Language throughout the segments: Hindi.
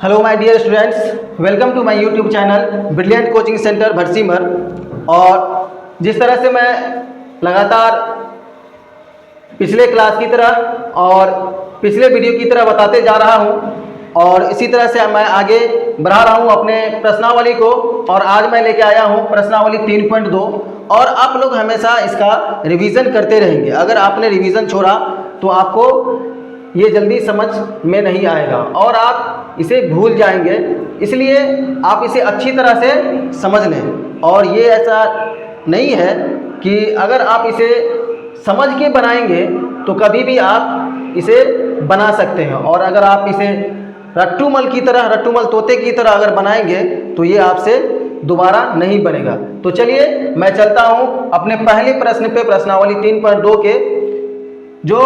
Hello my dear students, welcome to my YouTube channel brilliant coaching centre Bharsimar. और जिस तरह से मैं लगातार पिछले क्लास की तरह और पिछले वीडियो की तरह बताते जा रहा हूं और इसी तरह से मैं आगे बढ़ा रहा हूं अपने प्रश्नावली को। और आज मैं लेके आया हूं प्रश्नावली 3.2 और आप लोग हमेशा इसका रिवीजन करते रहेंगे। अगर आपने रिवीजन छोड़ा तो आपको ये जल्दी समझ में नहीं आएगा और आप इसे भूल जाएंगे, इसलिए आप इसे अच्छी तरह से समझ लें। और ये ऐसा नहीं है कि अगर आप इसे समझ के बनाएंगे तो कभी भी आप इसे बना सकते हैं, और अगर आप इसे रट्टूमल की तरह, रट्टूमल तोते की तरह अगर बनाएंगे तो ये आपसे दोबारा नहीं बनेगा। तो चलिए मैं चलता हूँ अपने पहले प्रश्न पे, प्रश्नावली 3.2 के, जो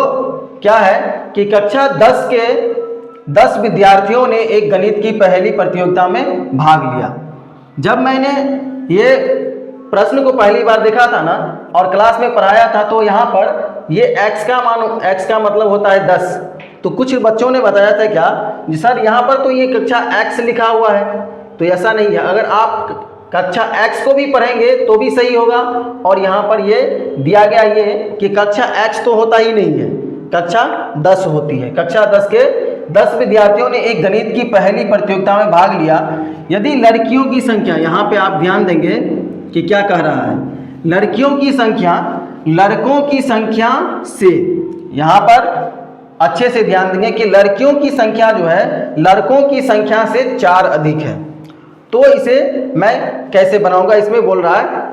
क्या है कि कक्षा 10 के 10 विद्यार्थियों ने एक गणित की पहेली प्रतियोगिता में भाग लिया। जब मैंने ये प्रश्न को पहली बार देखा था ना और क्लास में पढ़ाया था, तो यहाँ पर ये x का मान, x का मतलब होता है 10। तो कुछ बच्चों ने बताया था क्या जी सर यहाँ पर तो ये कक्षा x लिखा हुआ है, तो ऐसा नहीं है। अगर आप कक्षा x को भी पढ़ेंगे तो भी सही होगा। और यहाँ पर ये दिया गया ये कि कक्षा x तो होता ही नहीं है, कक्षा 10 होती है। कक्षा 10 के 10 विद्यार्थियों ने एक गणित की पहेली प्रतियोगिता में भाग लिया। यदि लड़कियों की संख्या, यहाँ पे आप ध्यान देंगे कि क्या कह रहा है, लड़कियों की संख्या लड़कों की संख्या से, यहाँ पर अच्छे से ध्यान देंगे कि लड़कियों की संख्या जो है लड़कों की संख्या से 4 अधिक है। तो इसे मैं कैसे बनाऊंगा, इसमें बोल रहा है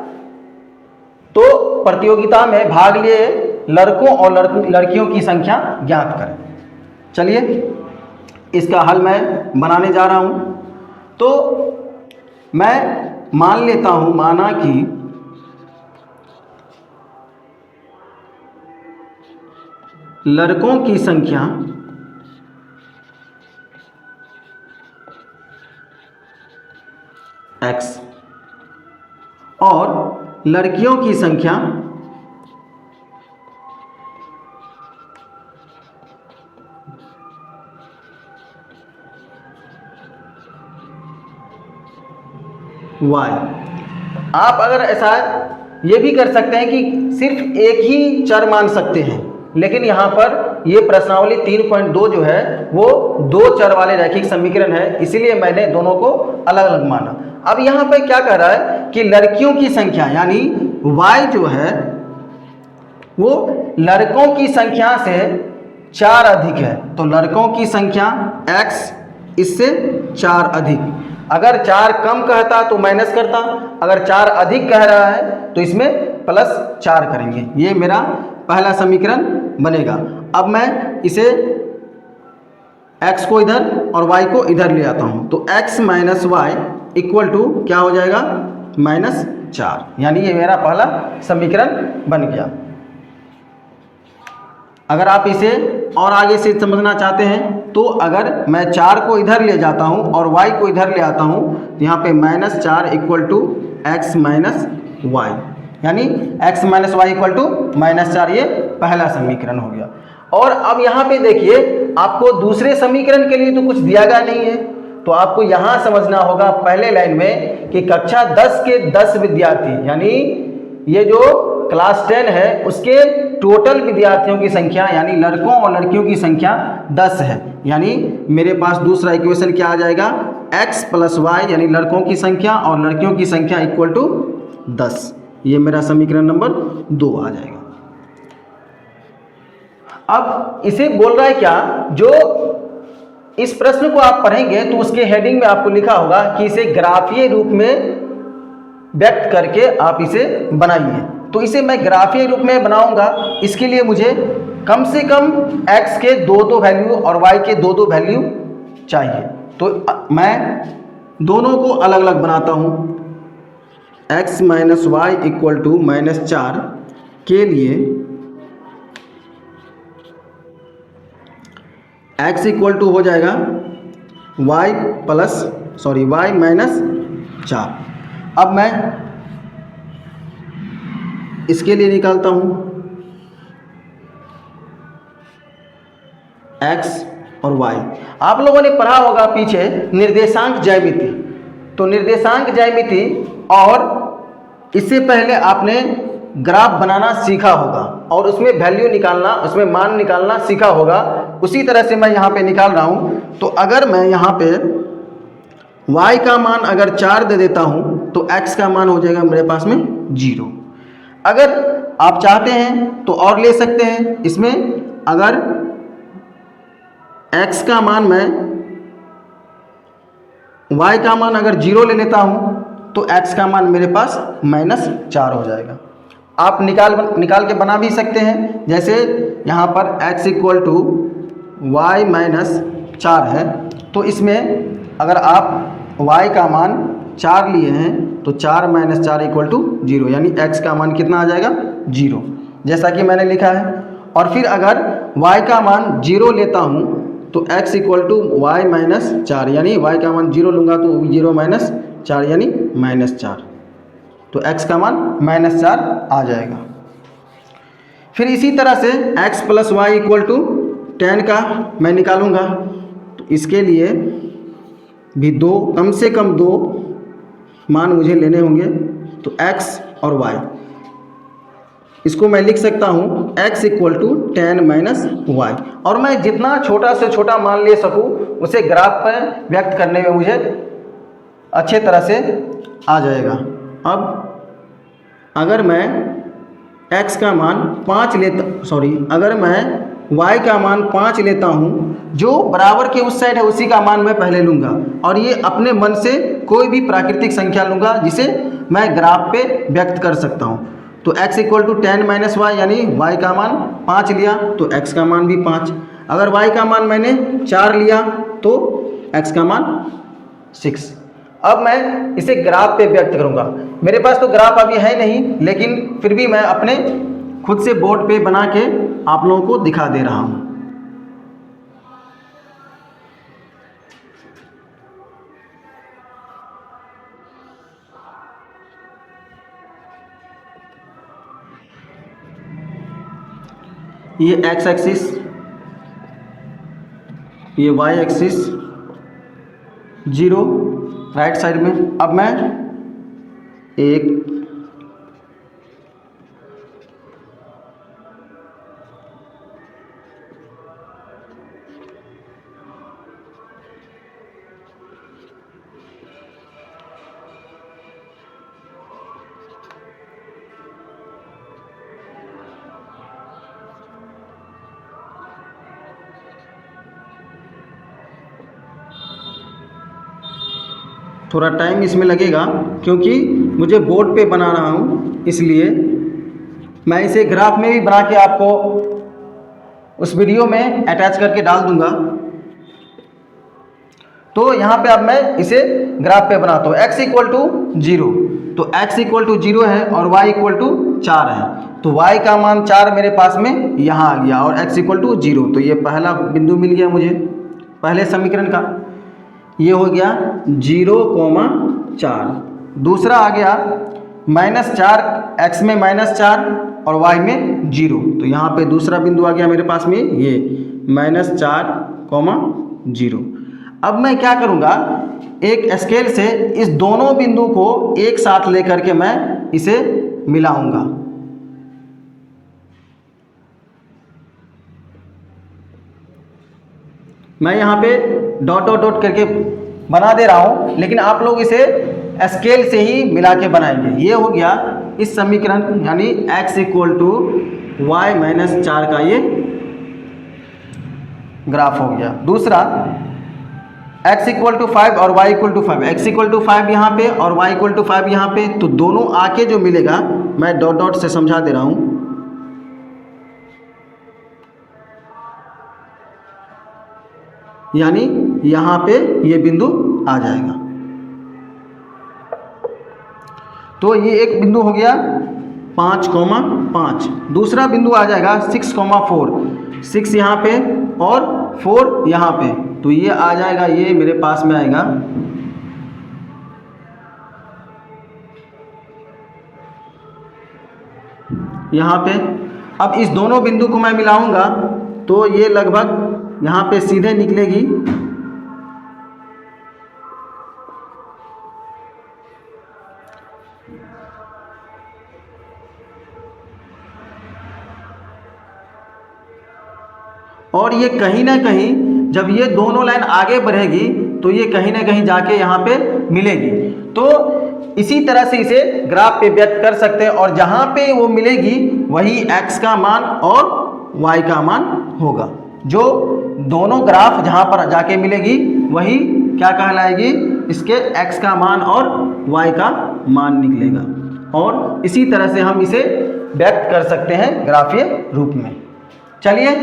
तो प्रतियोगिता में भाग लिए लड़कों और लड़कियों की संख्या ज्ञात करें। चलिए इसका हल मैं बनाने जा रहा हूं। तो मैं मान लेता हूं, माना कि लड़कों की संख्या x और लड़कियों की संख्या y। आप अगर ऐसा ये भी कर सकते हैं कि सिर्फ एक ही चर मान सकते हैं, लेकिन यहाँ पर ये प्रश्नावली 3.2 जो है वो 2 चर वाले रैखिक समीकरण है, इसीलिए मैंने दोनों को अलग अलग माना। अब यहाँ पे क्या कह रहा है कि लड़कियों की संख्या यानी y जो है वो लड़कों की संख्या से 4 अधिक है। तो लड़कों की संख्या x इससे 4 अधिक। अगर 4 कम कहता तो माइनस करता, अगर 4 अधिक कह रहा है तो इसमें +4 करेंगे। ये मेरा पहला समीकरण बनेगा। अब मैं इसे x को इधर और y को इधर ले आता हूँ, तो x minus y equal to क्या हो जाएगा, -4। यानी ये मेरा पहला समीकरण बन गया। अगर आप इसे और आगे से समझना चाहते हैं तो अगर मैं 4 को इधर ले जाता हूं और y को इधर ले आता हूं तो यहाँ पे -4 equal to x minus y, यानी x minus y equal to -4। ये पहला समीकरण हो गया। और अब यहाँ पे देखिए आपको दूसरे समीकरण के लिए तो कुछ दिया गया नहीं है, तो आपको यहाँ समझना होगा पहले लाइन में कि कक्षा 10 के 10 विद्यार्थी, यानी ये जो क्लास 10 है उसके टोटल विद्यार्थियों की संख्या यानी लड़कों और लड़कियों की संख्या 10 है। यानी मेरे पास दूसरा इक्वेशन क्या आ जाएगा, x प्लस वाई यानी लड़कों की संख्या और लड़कियों की संख्या इक्वल टू 10। ये मेरा समीकरण नंबर 2 आ जाएगा। अब इसे बोल रहा है क्या, जो इस प्रश्न को आप पढ़ेंगे तो उसके हेडिंग में आपको लिखा होगा कि इसे ग्राफीय रूप में व्यक्त करके आप इसे बनाइए। तो इसे मैं ग्राफीय रूप में बनाऊंगा, इसके लिए मुझे कम से कम x के 2 वैल्यू और y के 2 वैल्यू चाहिए। तो मैं दोनों को अलग अलग बनाता हूं। x minus y equal to -4 के लिए x इक्वल टू हो जाएगा y माइनस 4। अब मैं इसके लिए निकालता हूं x और y। आप लोगों ने पढ़ा होगा पीछे निर्देशांक ज्यामिति। तो निर्देशांक ज्यामिति और इससे पहले आपने ग्राफ बनाना सीखा होगा और उसमें वैल्यू निकालना, उसमें मान निकालना सीखा होगा। उसी तरह से मैं यहाँ पे निकाल रहा हूँ। तो अगर मैं यहाँ पे y का मान अगर 4 दे देता हूँ तो x का मान हो जाएगा मेरे पास में 0। अगर आप चाहते हैं तो और ले सकते हैं इसमें। अगर x का मान मैं y का मान अगर 0 ले लेता हूँ तो x का मान मेरे पास -4 हो जाएगा। आप निकाल के बना भी सकते हैं। जैसे यहाँ पर x = y - 4 है, तो इसमें अगर आप y का मान 4 लिए हैं तो 4 - 4 = 0, यानी x का मान कितना आ जाएगा 0, जैसा कि मैंने लिखा है। और फिर अगर y का मान 0 लेता हूँ तो x = y - 4, यानी y का मान 0 लूँगा तो 0 - 4 यानी -4, तो x का मान -4 आ जाएगा। फिर इसी तरह से x + y = 10 का मैं निकालूंगा। तो इसके लिए भी कम से कम 2 मान मुझे लेने होंगे। तो x और y, इसको मैं लिख सकता हूँ x = 10 - y। और मैं जितना छोटा से छोटा मान ले सकूँ उसे ग्राफ पर व्यक्त करने में मुझे अच्छे तरह से आ जाएगा। अब अगर मैं x का मान 5 अगर मैं y का मान 5 लेता हूँ, जो बराबर के उस साइड है उसी का मान मैं पहले लूँगा और ये अपने मन से कोई भी प्राकृतिक संख्या लूँगा जिसे मैं ग्राफ पे व्यक्त कर सकता हूँ। तो x = 10 - y, यानी y का मान 5 लिया तो x का मान भी 5। अगर y का मान मैंने 4 लिया तो x का मान 6। अब मैं इसे ग्राफ पे व्यक्त करूंगा। मेरे पास तो ग्राफ अभी है नहीं, लेकिन फिर भी मैं अपने खुद से बोर्ड पे बना के आप लोगों को दिखा दे रहा हूं। ये x एक्सिस, ये y एक्सिस 0 राइट साइड में। अब मैं एक थोड़ा टाइम इसमें लगेगा क्योंकि मुझे बोर्ड पे बना रहा हूँ, इसलिए मैं इसे ग्राफ में भी बना के आपको उस वीडियो में अटैच करके डाल दूंगा। तो यहाँ पे अब मैं इसे ग्राफ पे बनाता हूँ। x = 0, तो x = 0 है और y = 4 है। तो y का मान 4 मेरे पास में यहाँ आ गया और x = 0, तो ये पहला बिंदु मिल गया मुझे पहले समीकरण का। ये हो गया 0,4। दूसरा आ गया -4, x में -4 और y में 0, तो यहाँ पे दूसरा बिंदु आ गया मेरे पास में ये -4,0। अब मैं क्या करूँगा, एक स्केल से इस दोनों बिंदु को एक साथ लेकर के मैं इसे मिलाऊंगा। मैं यहाँ पे डॉट डॉट डॉट करके बना दे रहा हूँ, लेकिन आप लोग इसे स्केल से ही मिला के बनाएंगे। ये हो गया इस समीकरण, यानी x = y - 4 का ये ग्राफ हो गया। दूसरा x = 5 और y = 5, x = 5 यहाँ पे और y = 5 यहाँ पे, तो दोनों आके जो मिलेगा मैं डॉट डॉट से समझा दे रहा हूँ। यानी यहाँ पे ये बिंदु आ जाएगा। तो ये एक बिंदु हो गया 5,5। दूसरा बिंदु आ जाएगा 6,4, 6 यहाँ पे और 4 यहाँ पे, तो ये आ जाएगा, ये मेरे पास में आएगा यहाँ पे। अब इस दोनों बिंदु को मैं मिलाऊंगा तो ये लगभग यहाँ पे सीधे निकलेगी और ये कहीं ना कहीं जब ये दोनों लाइन आगे बढ़ेगी तो ये कहीं ना कहीं जाके यहाँ पे मिलेगी। तो इसी तरह से इसे ग्राफ पे व्यक्त कर सकते हैं और जहाँ पे वो मिलेगी वही x का मान और y का मान होगा। जो दोनों ग्राफ जहाँ पर जाके मिलेगी वही क्या कहलाएगी, इसके x का मान और y का मान निकलेगा। और इसी तरह से हम इसे व्यक्त कर सकते हैं ग्राफीय रूप में। चलिए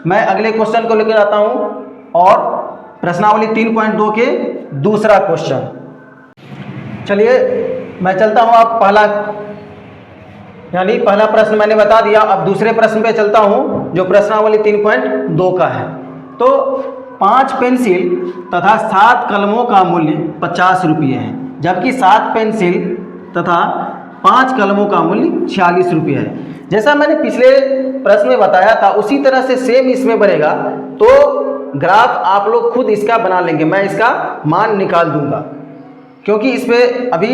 मैं अगले क्वेश्चन को लेकर आता हूँ और प्रश्नावली 3.2 के दूसरा क्वेश्चन। चलिए मैं चलता हूँ। अब पहला प्रश्न मैंने बता दिया। अब दूसरे प्रश्न पे चलता हूँ जो प्रश्नावली 3.2 का है। तो 5 पेंसिल तथा 7 कलमों का मूल्य 50 रुपये है, जबकि 7 पेंसिल तथा 5 कलमों का मूल्य 46 रुपये है। जैसा मैंने पिछले प्रश्न में बताया था उसी तरह से सेम इसमें बनेगा। तो ग्राफ आप लोग खुद इसका बना लेंगे, मैं इसका मान निकाल दूंगा, क्योंकि इस पर अभी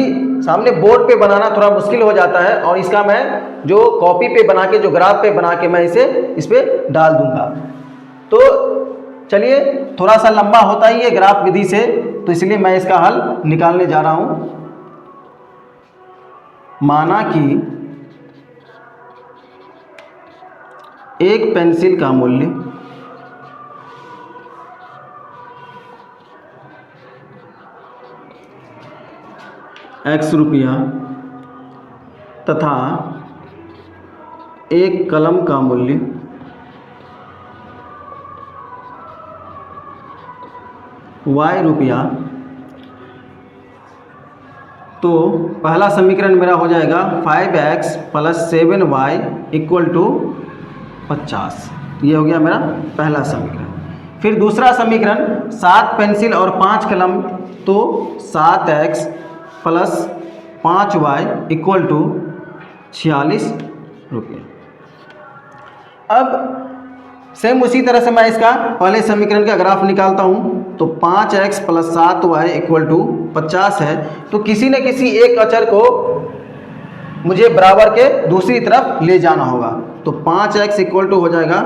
सामने बोर्ड पे बनाना थोड़ा मुश्किल हो जाता है और इसका मैं जो कॉपी पे बना के, जो ग्राफ पे बना के मैं इसे इस पर डाल दूंगा। तो चलिए, थोड़ा सा लंबा होता ही है ग्राफ विधि से, तो इसलिए मैं इसका हल निकालने जा रहा हूँ। माना कि एक पेंसिल का मूल्य x रुपया तथा एक कलम का मूल्य y रुपया, तो पहला समीकरण मेरा हो जाएगा 5x + 7y = 50। ये हो गया मेरा पहला समीकरण। फिर दूसरा समीकरण 7 पेंसिल और 5 कलम, तो 7x + 5y = 46 रुपये। अब सेम उसी तरह से मैं इसका पहले समीकरण का ग्राफ निकालता हूँ। तो 5x + 7y = 50 है, तो किसी न किसी एक अचर को मुझे बराबर के दूसरी तरफ ले जाना होगा। तो 5x = हो जाएगा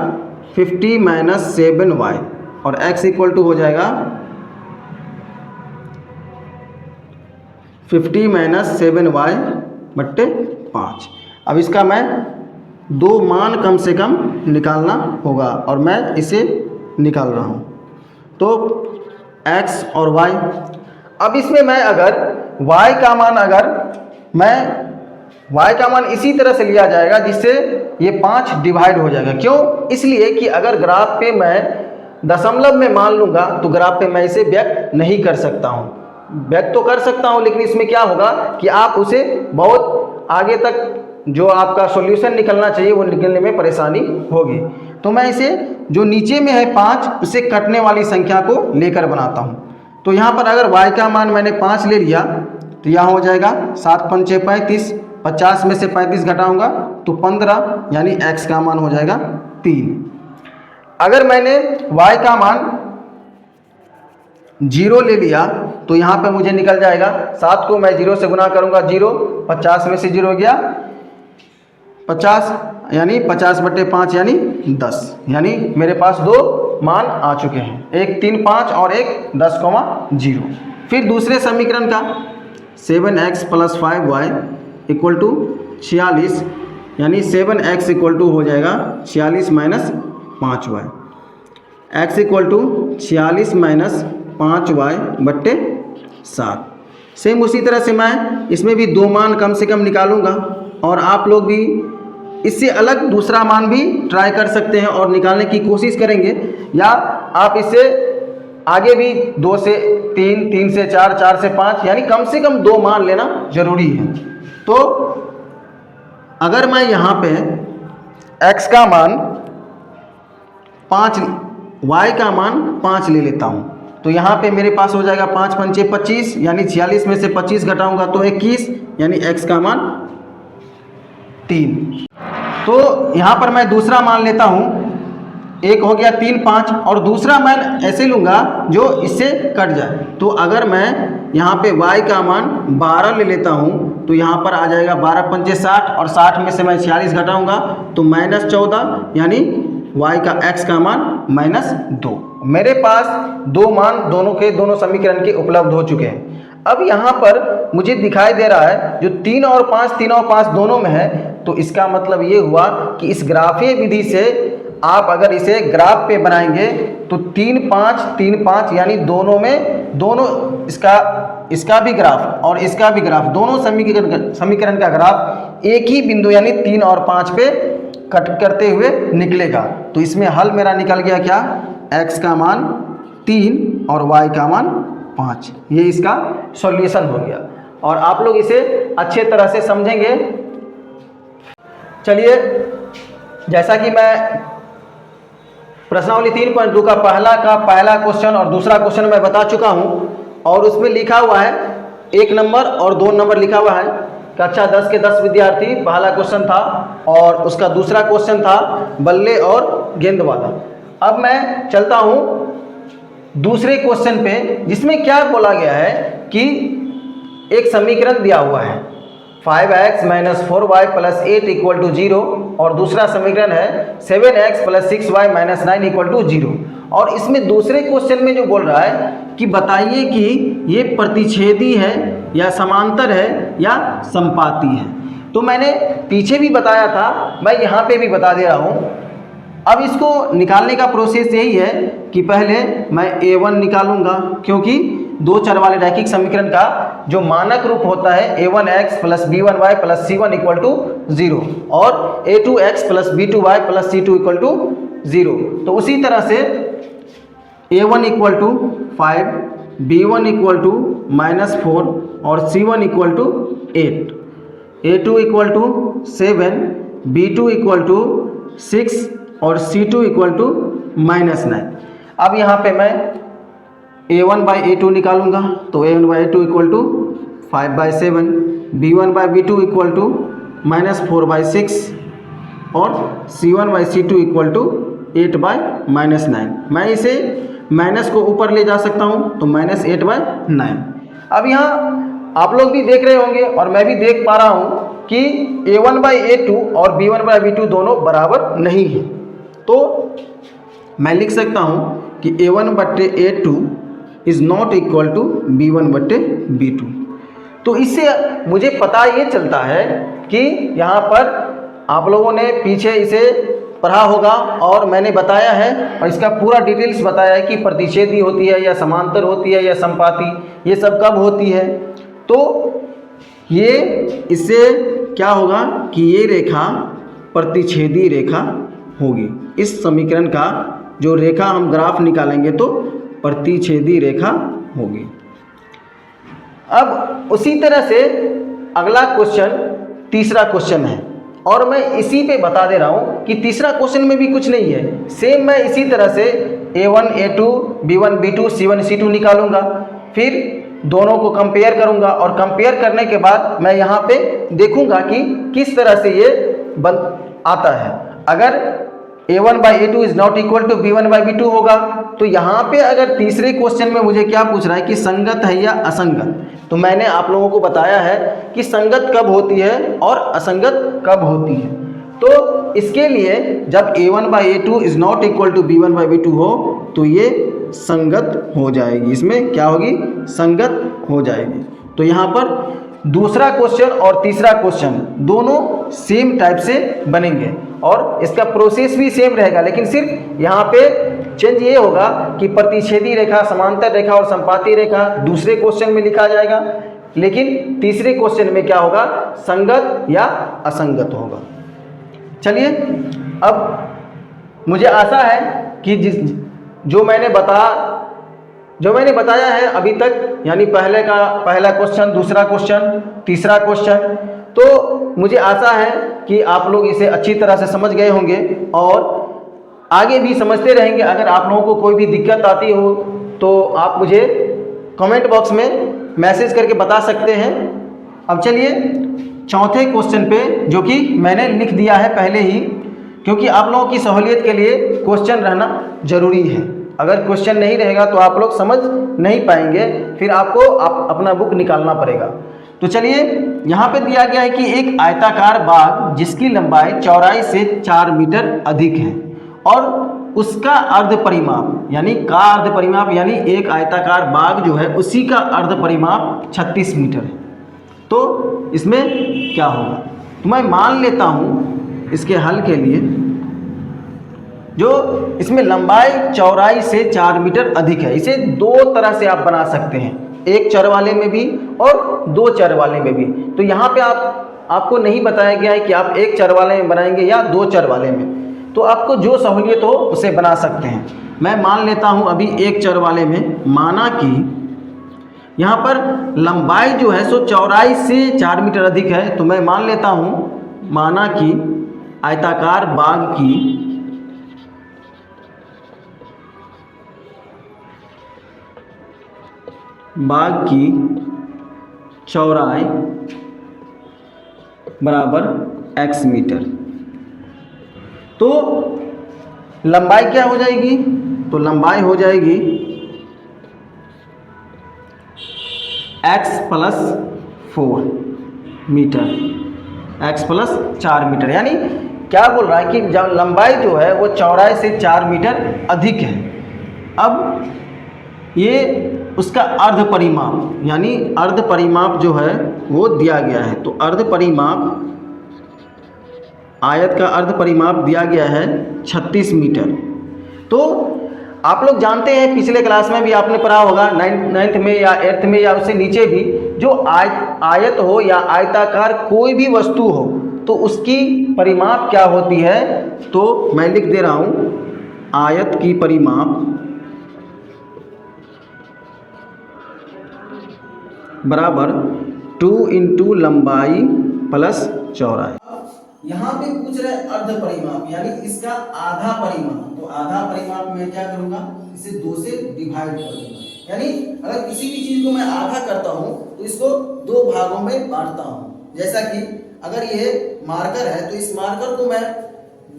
50 - 7y और x = हो जाएगा 50 - 7y बट्टे 5। अब इसका मैं दो मान कम से कम निकालना होगा और मैं इसे निकाल रहा हूँ। तो x और y, अब इसमें मैं अगर y का मान इसी तरह से लिया जाएगा जिससे ये 5 डिवाइड हो जाएगा। क्यों? इसलिए कि अगर ग्राफ पे मैं दशमलव में मान लूँगा तो ग्राफ पे मैं इसे व्यक्त नहीं कर सकता हूँ। व्यक्त तो कर सकता हूँ लेकिन इसमें क्या होगा कि आप उसे बहुत आगे तक जो आपका सॉल्यूशन निकलना चाहिए वो निकलने में परेशानी होगी। तो मैं इसे जो नीचे में है 5, उसे कटने वाली संख्या को लेकर बनाता हूँ। तो यहाँ पर अगर y का मान मैंने 5 ले लिया तो यहाँ हो जाएगा 7 × 5 = 35, 50 में से 35 घटाऊंगा तो 15, यानी x का मान हो जाएगा 3। अगर मैंने y का मान 0 ले लिया तो यहाँ पे मुझे निकल जाएगा, 7 को मैं 0 से गुना करूँगा 0, 50 में से 0 हो गया 50, यानी 50/5 यानी 10, यानी मेरे पास दो मान आ चुके हैं, एक 3, 5 और एक 10,0। फिर दूसरे समीकरण का 7x + 5y = 46, यानी 7x = हो जाएगा 46 - 5y, x = 46 - 5y बट्टे 7। सेम उसी तरह से मैं इसमें भी दो मान कम से कम निकालूंगा और आप लोग भी इससे अलग दूसरा मान भी ट्राई कर सकते हैं और निकालने की कोशिश करेंगे, या आप इससे आगे भी 2 से 3, 3 से 4, 4 से 5, यानी कम से कम दो मान लेना जरूरी है। तो अगर मैं यहाँ पे x का मान 5, y का मान 5 ले लेता हूँ तो यहाँ पे मेरे पास हो जाएगा 5 × 5 = 25, यानी 46 में से 25 घटाऊंगा तो 21, यानी x का मान 3। तो यहाँ पर मैं दूसरा मान लेता हूँ एक हो गया 3 5 और दूसरा मैं ऐसे लूँगा जो इससे कट जाए। तो अगर मैं यहाँ पे y का मान 12 ले लेता हूँ तो यहाँ पर आ जाएगा 12 पंचे 60 और 60 में से मैं 46 घटाऊँगा तो -14 यानी y का x का मान -2। मेरे पास दो मान दोनों के दोनों समीकरण के उपलब्ध हो चुके हैं। अब यहाँ पर मुझे दिखाई दे रहा है जो 3 और 5 दोनों में है, तो इसका मतलब ये हुआ कि इस ग्राफीय विधि से आप अगर इसे ग्राफ पे बनाएंगे तो 3 5 यानी दोनों इसका भी ग्राफ और इसका भी ग्राफ, दोनों समीकरण का ग्राफ एक ही बिंदु यानी 3 और 5 पे कट करते हुए निकलेगा। तो इसमें हल मेरा निकल गया क्या, x का मान 3 और y का मान 5। ये इसका सॉल्यूशन हो गया और आप लोग इसे अच्छे तरह से समझेंगे। चलिए, जैसा कि मैं प्रश्नावली 3.2 का पहला क्वेश्चन और दूसरा क्वेश्चन मैं बता चुका हूं और उसमें लिखा हुआ है 1 नंबर और 2 नंबर लिखा हुआ है। कक्षा 10 के 10 विद्यार्थी पहला क्वेश्चन था और उसका दूसरा क्वेश्चन था बल्ले और गेंद वाला। अब मैं चलता हूं दूसरे क्वेश्चन पे, जिसमें क्या बोला गया है कि एक समीकरण दिया हुआ है 5x - 4y + 8 = 0 और दूसरा समीकरण है 7x + 6y - 9 = 0। और इसमें दूसरे क्वेश्चन में जो बोल रहा है कि बताइए कि ये प्रतिच्छेदी है या समांतर है या संपाती है। तो मैंने पीछे भी बताया था, मैं यहाँ पे भी बता दे रहा हूँ। अब इसको निकालने का प्रोसेस यही है कि पहले मैं a1 निकालूंगा, क्योंकि दो चर वाले रैखिक समीकरण का जो मानक रूप होता है a1x + b1y + c1 = 0 और a2x + b2y + c2 = 0। तो उसी तरह से a1 = 5, b1 = -4 और c1 = 8, a2 = 7, b2 = 6 और c2 = -9। अब यहाँ पे मैं a1/a2 निकालूंगा तो a1/a2 = 5/7, b1/b2 = -4/6 और c1/c2 = 8/-9। मैं इसे माइनस को ऊपर ले जा सकता हूँ तो -8/9। अब यहाँ आप लोग भी देख रहे होंगे और मैं भी देख पा रहा हूँ कि a1/a2 और b1/b2 दोनों बराबर नहीं है। तो मैं लिख सकता हूँ कि a1/a2 is not equal to b1/b2। तो इससे मुझे पता ये चलता है कि यहाँ पर आप लोगों ने पीछे इसे पढ़ा होगा और मैंने बताया है और इसका पूरा डिटेल्स बताया है कि प्रतिच्छेदी होती है या समांतर होती है या संपाती, ये सब कब होती है। तो ये इससे क्या होगा कि ये रेखा प्रतिच्छेदी रेखा होगी। इस समीकरण का जो रेखा हम ग्राफ निकालेंगे तो प्रतिच्छेदी रेखा होगी। अब उसी तरह से अगला क्वेश्चन तीसरा क्वेश्चन है और मैं इसी पे बता दे रहा हूँ कि तीसरा क्वेश्चन में भी कुछ नहीं है। सेम मैं इसी तरह से a1 a2 b1 b2 c1 c2 निकालूंगा, फिर दोनों को कंपेयर करूंगा और कंपेयर करने के बाद मैं यहाँ पे देखूंगा कि किस तरह से ये बन आता है। अगर a1/a2 is not equal to b1/b2 होगा तो यहाँ पे अगर तीसरे क्वेश्चन में मुझे क्या पूछ रहा है कि संगत है या असंगत, तो मैंने आप लोगों को बताया है कि संगत कब होती है और असंगत कब होती है। तो इसके लिए जब a1/a2 is not equal to b1/b2 हो तो ये संगत हो जाएगी, इसमें क्या होगी, संगत हो जाएगी। तो यहाँ पर दूसरा क्वेश्चन और तीसरा क्वेश्चन दोनों सेम टाइप से बनेंगे और इसका प्रोसेस भी सेम रहेगा, लेकिन सिर्फ यहाँ पे चेंज ये होगा कि प्रतिच्छेदी रेखा, समांतर रेखा और संपाती रेखा दूसरे क्वेश्चन में लिखा जाएगा, लेकिन तीसरे क्वेश्चन में क्या होगा, संगत या असंगत होगा। चलिए, अब मुझे आशा है कि जो मैंने बताया है अभी तक, यानी पहला क्वेश्चन, दूसरा क्वेश्चन, तीसरा क्वेश्चन, तो मुझे आशा है कि आप लोग इसे अच्छी तरह से समझ गए होंगे और आगे भी समझते रहेंगे। अगर आप लोगों को कोई भी दिक्कत आती हो तो आप मुझे कमेंट बॉक्स में मैसेज करके बता सकते हैं। अब चलिए चौथे क्वेश्चन पे, जो कि मैंने लिख दिया है पहले ही, क्योंकि आप लोगों की सहूलियत के लिए क्वेश्चन रहना जरूरी है। अगर क्वेश्चन नहीं रहेगा तो आप लोग समझ नहीं पाएंगे, फिर आपको अपना बुक निकालना पड़ेगा। तो चलिए, यहाँ पे दिया गया है कि एक आयताकार बाग जिसकी लंबाई चौड़ाई से 4 मीटर अधिक है और उसका अर्ध परिमाप यानी एक आयताकार बाग जो है उसी का अर्ध परिमाप 36 मीटर है। तो इसमें क्या होगा? तो मैं मान लेता हूँ इसके हल के लिए, जो इसमें लंबाई चौड़ाई से 4 मीटर अधिक है, इसे दो तरह से आप बना सकते हैं, एक चर वाले में भी और दो चर वाले में भी। तो यहाँ पे आपको नहीं बताया गया है कि आप एक चर वाले में बनाएंगे या दो चर वाले में, तो आपको जो सहूलियत हो उसे बना सकते हैं। मैं मान लेता हूँ अभी एक चर वाले में, माना कि यहाँ पर लंबाई जो है सो चौड़ाई से 4 मीटर अधिक है। तो मैं मान लेता हूँ, माना कि आयताकार बाग की चौड़ाई बराबर x मीटर। तो लंबाई क्या हो जाएगी? तो लंबाई हो जाएगी x plus 4 metre, x plus 4 metre. यानी क्या बोल रहा है कि जब लंबाई जो है वो चौड़ाई से 4 मीटर अधिक है। अब ये उसका अर्ध परिमाप, यानी अर्ध परिमाप जो है वो दिया गया है। तो अर्ध परिमाप, आयत का अर्ध परिमाप दिया गया है 36 मीटर। तो आप लोग जानते हैं, पिछले क्लास में भी आपने पढ़ा होगा, 9th में या 8th में या उससे नीचे भी, जो आयत हो या आयताकार कोई भी वस्तु हो तो उसकी परिमाप क्या होती है। तो मैं लिख दे रहा हूँ, आयत की परिमाप बराबर 2 इंटू लंबाई प्लस चौड़ाई। यहाँ पे पूछ रहे अर्ध परिमाप, यानी इसका आधा परिमाप। तो आधा परिमाप में क्या करूंगा, इसे 2 से डिवाइड कर दूंगा। यानी अगर किसी भी चीज को मैं आधा करता हूँ तो इसको 2 भागों में बांटता हूँ। जैसा कि अगर ये मार्कर है तो इस मार्कर को मैं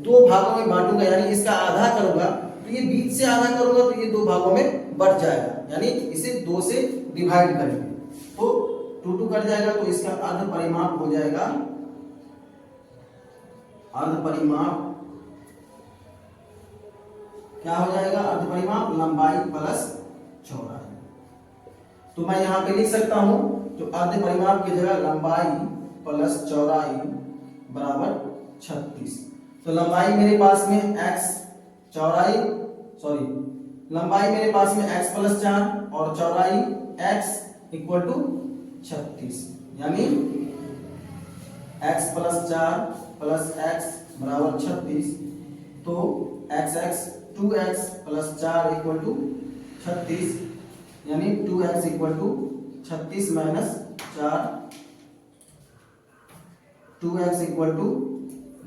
2 भागों में बांटूंगा, यानी इसका आधा करूंगा तो ये बीच से आधा करूंगा तो ये 2 भागों में बढ़ जाएगा, यानी इसे 2 से डिवाइड करेंगे तो 2 कट जाएगा। तो इसका अर्ध परिमाप हो जाएगा, अर्ध परिमाप क्या हो जाएगा, अर्ध परिमाप लंबाई प्लस चौड़ाई। तो मैं यहाँ पे लिख सकता हूं, जो अर्ध परिमाप की जगह लंबाई प्लस चौड़ाई बराबर 36। तो लंबाई मेरे पास में x, लंबाई मेरे पास में x प्लस 4 और चौड़ाई x इक्वल टू 36, यानी x प्लस 4 प्लस x बराबर 36। तो x 2x plus 4 equal to 36, यानी 2x equal to 36 minus 4, 2x equal to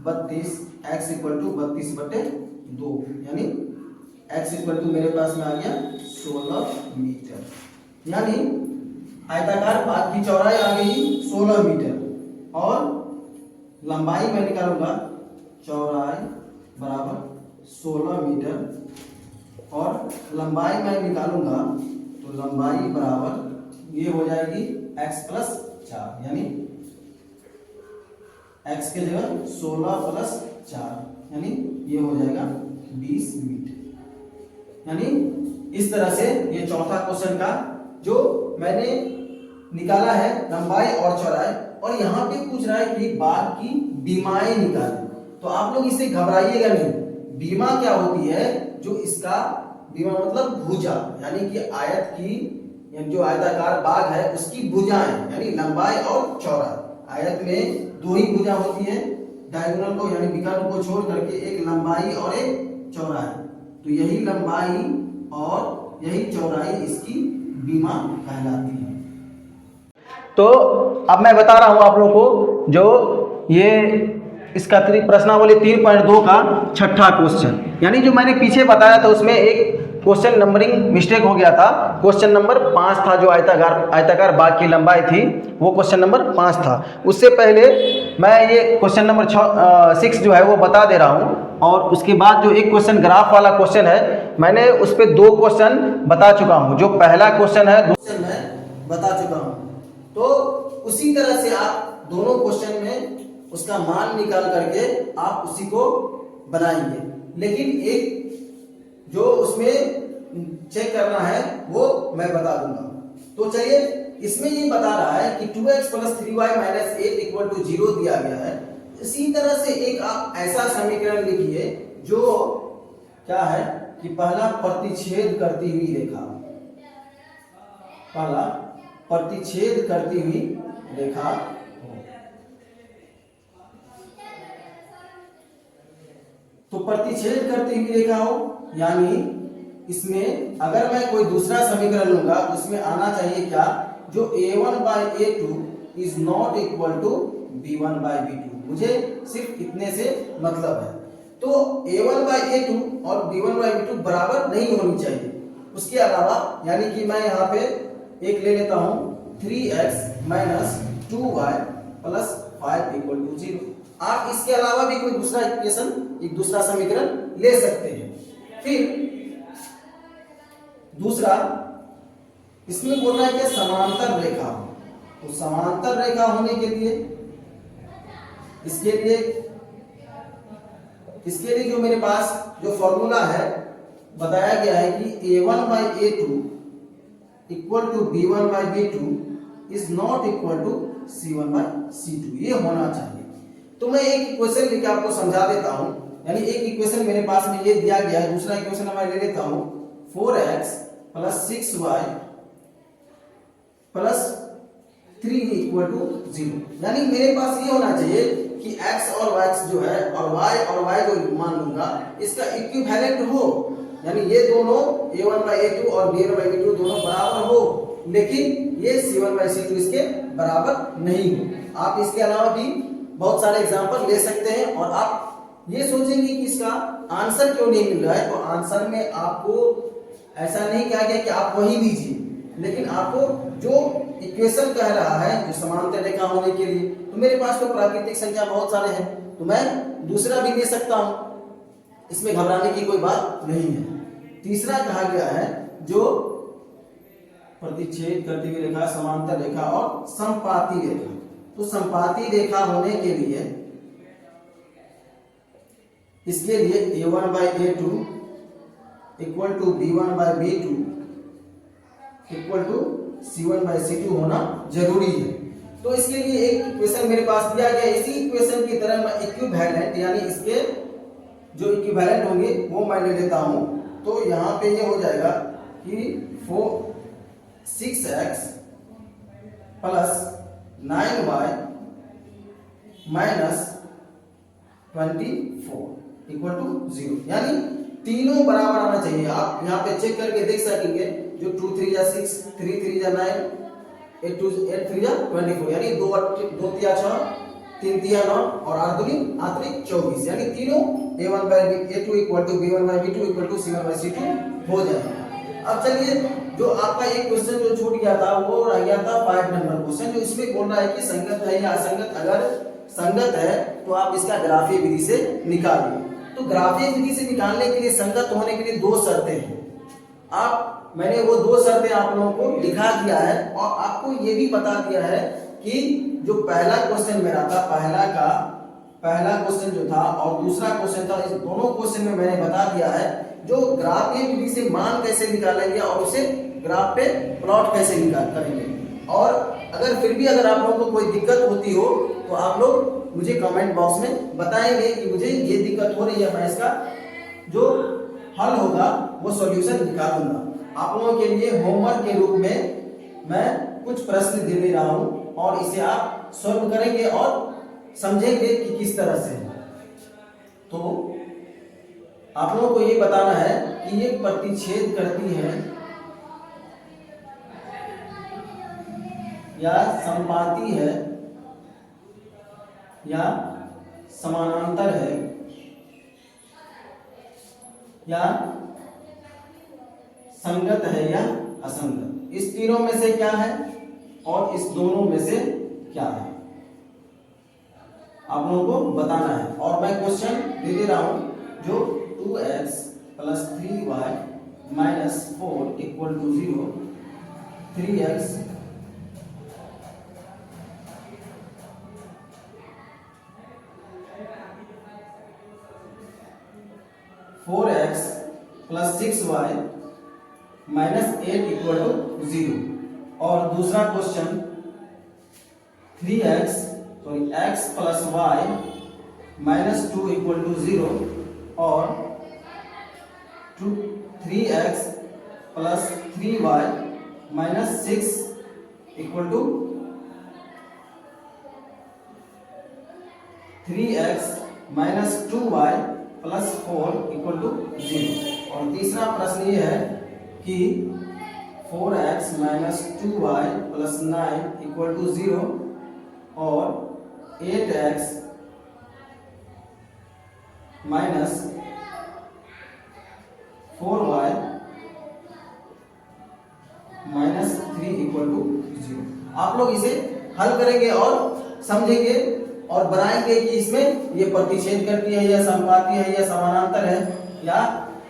32, x equal to 32/2, यानी x इक्वल टू मेरे पास में आ गया 16 मीटर। यानी आयताकार बाग की चौड़ाई आ गई 16 मीटर और लंबाई मैं निकालूंगा, चौड़ाई बराबर 16 मीटर और लंबाई मैं निकालूंगा तो लंबाई बराबर ये हो जाएगी x प्लस 4, यानी x के जगह 16 प्लस 4, यानी ये हो जाएगा 20 मीटर। यानी इस तरह से ये चौथा क्वेश्चन का जो मैंने निकाला है लंबाई और चौड़ाई, और यहाँ पे पूछ रहा है कि बाग की बीमाएं निकालें। तो आप लोग इससे घबराइएगा नहीं। बीमा क्या होती है, जो इसका बीमा मतलब भुजा, यानी कि आयत की जो आयताकार बाग है उसकी भुजाएं, यानी लंबाई और चौड़ाई। आयत में 2 ही भुजा होती है, डायगोनल को यानी विकर्ण को छोड़ करके एक लंबाई और एक चौड़ाई। तो यही लंबाई और यही चौड़ाई इसकी बीमा कहलाती है। तो अब मैं बता रहा हूं आप लोगों को, जो ये इसका प्रश्नावली 3.2 का छठा क्वेश्चन, यानी जो मैंने पीछे बताया था उसमें एक क्वेश्चन नंबरिंग मिस्टेक हो गया था। क्वेश्चन नंबर 5 था, जो आयताकार बाग की लंबाई थी वो क्वेश्चन नंबर 5 था। उससे पहले मैं ये क्वेश्चन नंबर 6 जो है वो बता दे रहा हूँ, और उसके बाद जो एक क्वेश्चन ग्राफ वाला क्वेश्चन है मैंने उस पर 2 क्वेश्चन बता चुका हूँ। जो पहला क्वेश्चन है क्वेश्चन मैं बता चुका हूँ, तो उसी तरह से आप दोनों क्वेश्चन में उसका मान निकाल करके आप उसी को बनाएंगे। लेकिन एक जो उसमें चेक करना है वो मैं बता दूंगा। तो चलिए, इसमें ये बता रहा है कि 2x + 3y - 8 = 0 दिया गया है। इसी तरह से एक आप ऐसा समीकरण लिखिए जो क्या है कि पहला प्रतिच्छेद करती हुई रेखा, पहला प्रतिच्छेद करती हुई रेखा तो प्रतिच्छेद करती हुई रेखा हो, यानी इसमें अगर मैं कोई दूसरा समीकरण लूंगा तो इसमें आना चाहिए क्या, जो a1/a2 is not equal to b1/b2। मुझे सिर्फ इतने से मतलब है। तो a1/a2 और b1/b2 बराबर नहीं होनी चाहिए। उसके अलावा यानी कि मैं यहाँ पे एक ले लेता हूँ 3x - 2y + 5 = 0। आप इसके अलावा भी कोई दूसरा इक्वेशन, एक दूसरा समीकरण ले सकते हैं। फिर दूसरा इसमें बोल रहा है कि समांतर रेखा हो, तो समांतर रेखा होने के लिए इसके लिए जो मेरे पास जो फॉर्मूला है बताया गया है कि a1/a2 = b1/b2 is not equal to c1/c2, ये होना चाहिए। तो मैं एक इक्वेशन लेके आपको समझा देता हूं। यानी एक इक्वेशन मेरे पास में ये दिया गया है, दूसरा इक्वेशन मैं ले लेता हूं 4x + 6y + 3 = 0। यानी मेरे पास ये होना चाहिए कि x और y जो है और y जो मान लूंगा इसका इक्विवेलेंट हो, यानी ये दोनों a1/a2 और b1/b2 दोनों बराबर हो, लेकिन ये c1/c2 इसके बराबर नहीं हो। आप इसके अलावा भी बहुत सारे एग्जांपल ले सकते हैं, और आप ये सोचेंगे कि इसका आंसर क्यों नहीं मिल रहा है। तो आंसर में आपको ऐसा नहीं कहा गया कि आप वही लीजिए, लेकिन आपको जो इक्वेशन कह रहा है जो समांतर रेखा होने के लिए, तो मेरे पास तो प्राकृतिक संख्या बहुत सारे हैं, तो मैं दूसरा भी ले सकता हूं, इसमें घबराने की कोई बात नहीं है। तीसरा कहा गया है जो प्रतिच्छेद करती हुई रेखा, समांतर रेखा और समपाती रेखा। तो समपाती रेखा होने के लिए इसके लिए a1/a2 = b1/b2 = c1/c2 होना जरूरी है। तो इसके लिए एक इक्वेशन मेरे पास दिया गया है। इसी इक्वेशन की तरह मैं इक्विवेलेंट, यानी इसके जो इक्विवेलेंट होंगे वो मैं ले लेता हूं। तो यहां पे ये हो जाएगा कि 6x + 9y - 24 = 0। यानी तीनों बराबर आना चाहिए। आप यहाँ पे चेक करके देख सकेंगे, जो 2 3 या 6, 3 3 या 9, 8 3 या 24, यानी 2 3 6, 3 3 9 और 8 दूनी 24, यानी तीनों a1/a2 = b1/b2 = c1/c2 हो जाएगा। अब चलिए, जो आपका एक क्वेश्चन जो छूट गया था वो रह गया था 5 नंबर क्वेश्चन, जो इसमें बोल रहा है कि संगत है या असंगत। अगर संगत है तो आप इसका ग्राफीय विधि से निकालिए। तो ग्राफीय विधि से निकालने के लिए संगत होने के लिए 2 शर्तें हैं। मैंने वो 2 शर्तें आप लोगों को दिखा दिया है, और आपको ये भी बता दिया है कि जो पहला क्वेश्चन मेरा था, पहला क्वेश्चन जो था और दूसरा क्वेश्चन था, इस दोनों क्वेश्चन में मैंने बता दिया है जो ग्राफीय विधि से मान कैसे निकालेंगे और उसे ग्राफ पे प्लॉट कैसे करेंगे। और अगर आप लोगों को कोई दिक्कत होती हो तो आप लोग मुझे कमेंट बॉक्स में बताएंगे कि मुझे ये दिक्कत हो रही है, मैं इसका जो हल होगा वो सॉल्यूशन निकाल दूंगा। आप लोगों के लिए होमवर्क के रूप में मैं कुछ प्रश्न दे दे रहा हूं, और इसे आप सॉल्व करेंगे और समझेंगे कि किस तरह से। तो आप लोगों को ये बताना है कि ये प्रतिच्छेद करती है या समपाती है या समानांतर है या संगत है या असंगत, इस तीनों में से क्या है और इस दोनों में से क्या है, आप लोगों को बताना है। और मैं क्वेश्चन दे दे रहा हूं, जो 2x + 3y - 4 = 0, 3x 4x + 6y - 8 = 0। और दूसरा क्वेश्चन 3x x + y - 2 = 0 और 3x + 3y - 6 = 3x - 2y + 4 = 0। और तीसरा प्रश्न ये है कि 4x - 2y + 9 = 0 और 8x - 4y - 3 = 0। आप लोग इसे हल करेंगे और समझेंगे और बनाएंगे कि इसमें ये प्रतिच्छेद करती है या समपाती है या समानांतर है या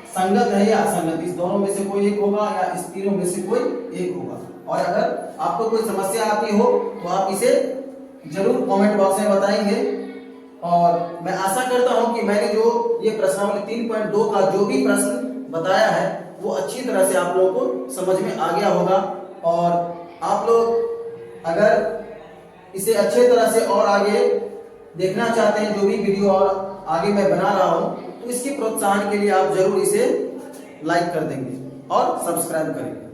संगत है या असंगत, इस दोनों में से कोई एक होगा या इस तीनों में से कोई एक होगा। और अगर आपको कोई समस्या आती हो तो आप इसे जरूर कमेंट बॉक्स में बताएंगे। और मैं आशा करता हूं कि मैंने जो ये प्रश्नावली 3.2 का जो भी प्रश्न बताया है वो अच्छी तरह से आप लोगों को समझ में आ गया होगा। और आप लोग अगर इसे अच्छे तरह से और आगे देखना चाहते हैं, जो भी वीडियो और आगे मैं बना रहा हूं, तो इसके प्रोत्साहन के लिए आप जरूर इसे लाइक कर देंगे और सब्सक्राइब करेंगे।